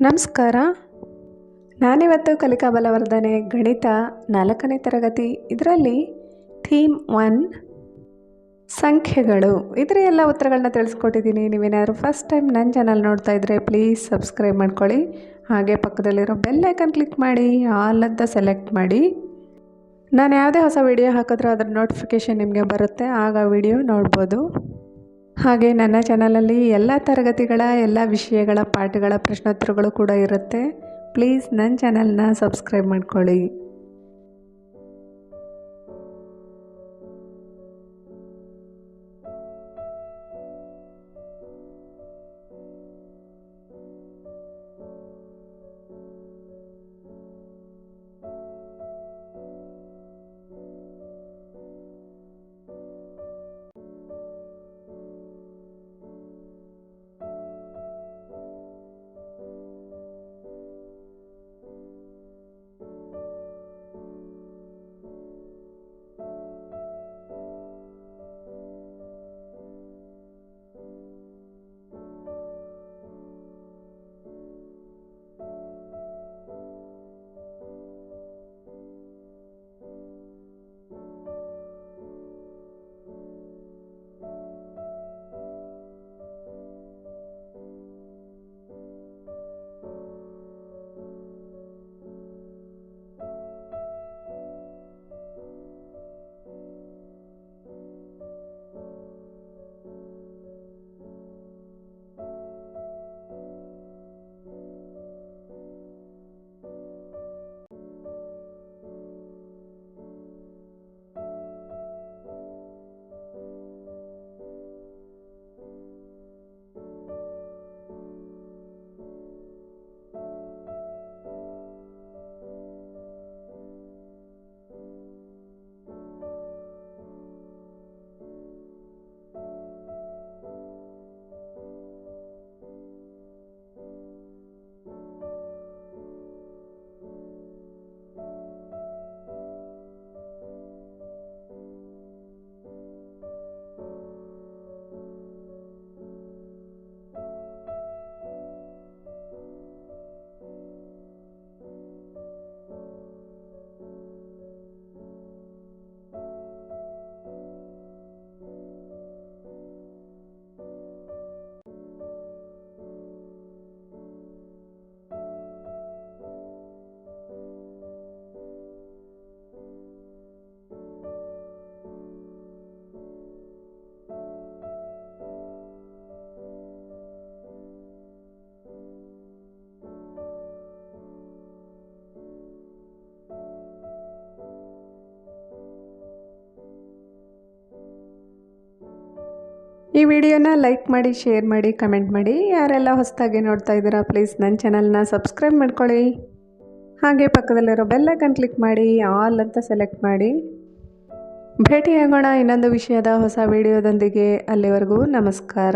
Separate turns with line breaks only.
ನಮಸ್ಕಾರ. ನಾನಿವತ್ತು ಕಲಿಕಾ ಬಲವರ್ಧನೆ ಗಣಿತ 4ನೇ ತರಗತಿ ಇದರಲ್ಲಿ ಥೀಮ್ 1 ಸಂಖ್ಯೆಗಳು ಇದರ ಎಲ್ಲ ಉತ್ತರಗಳನ್ನ ತಿಳಿಸ್ಕೊಟ್ಟಿದ್ದೀನಿ. ನೀವೇನಾದ್ರು ಫಸ್ಟ್ ಟೈಮ್ ನನ್ನ ಚಾನಲ್ ನೋಡ್ತಾ ಇದ್ದರೆ ಪ್ಲೀಸ್ ಸಬ್ಸ್ಕ್ರೈಬ್ ಮಾಡ್ಕೊಳ್ಳಿ. ಹಾಗೆ ಪಕ್ಕದಲ್ಲಿರೋ ಬೆಲ್ ಐಕನ್ ಕ್ಲಿಕ್ ಮಾಡಿ, ಆಲ್ ಅಂತ ಸೆಲೆಕ್ಟ್ ಮಾಡಿ. ನಾನು ಯಾವುದೇ ಹೊಸ ವಿಡಿಯೋ ಹಾಕಿದ್ರೂ ಅದರ ನೋಟಿಫಿಕೇಷನ್ ನಿಮಗೆ ಬರುತ್ತೆ, ಆಗ ವಿಡಿಯೋ ನೋಡ್ಬೋದು. ಹಾಗೆ ನನ್ನ ಚಾನಲಲ್ಲಿ ಎಲ್ಲ ತರಗತಿಗಳ ಎಲ್ಲ ವಿಷಯಗಳ ಪಾಠಗಳ ಪ್ರಶ್ನೋತ್ತರಗಳು ಕೂಡ ಇರುತ್ತೆ. ಪ್ಲೀಸ್ ನನ್ನ ಚಾನಲ್ನ ಸಬ್ಸ್ಕ್ರೈಬ್ ಮಾಡ್ಕೊಳ್ಳಿ. ಈ ವಿಡಿಯೋನ ಲೈಕ್ ಮಾಡಿ, ಶೇರ್ ಮಾಡಿ, ಕಮೆಂಟ್ ಮಾಡಿ. ಯಾರೆಲ್ಲ ಹೊಸದಾಗಿ ನೋಡ್ತಾ ಇದ್ದೀರಾ ಪ್ಲೀಸ್ ನನ್ನ ಚಾನಲ್ನ ಸಬ್ಸ್ಕ್ರೈಬ್ ಮಾಡ್ಕೊಳ್ಳಿ. ಹಾಗೆ ಪಕ್ಕದಲ್ಲಿರೋ ಬೆಲ್ ಐಕನ್ ಕ್ಲಿಕ್ ಮಾಡಿ, ಆಲ್ ಅಂತ ಸೆಲೆಕ್ಟ್ ಮಾಡಿ. ಭೇಟಿಯಾಗೋಣ ಇನ್ನೊಂದು ವಿಷಯದ ಹೊಸ ವಿಡಿಯೋದೊಂದಿಗೆ. ಅಲ್ಲಿವರೆಗೂ ನಮಸ್ಕಾರ.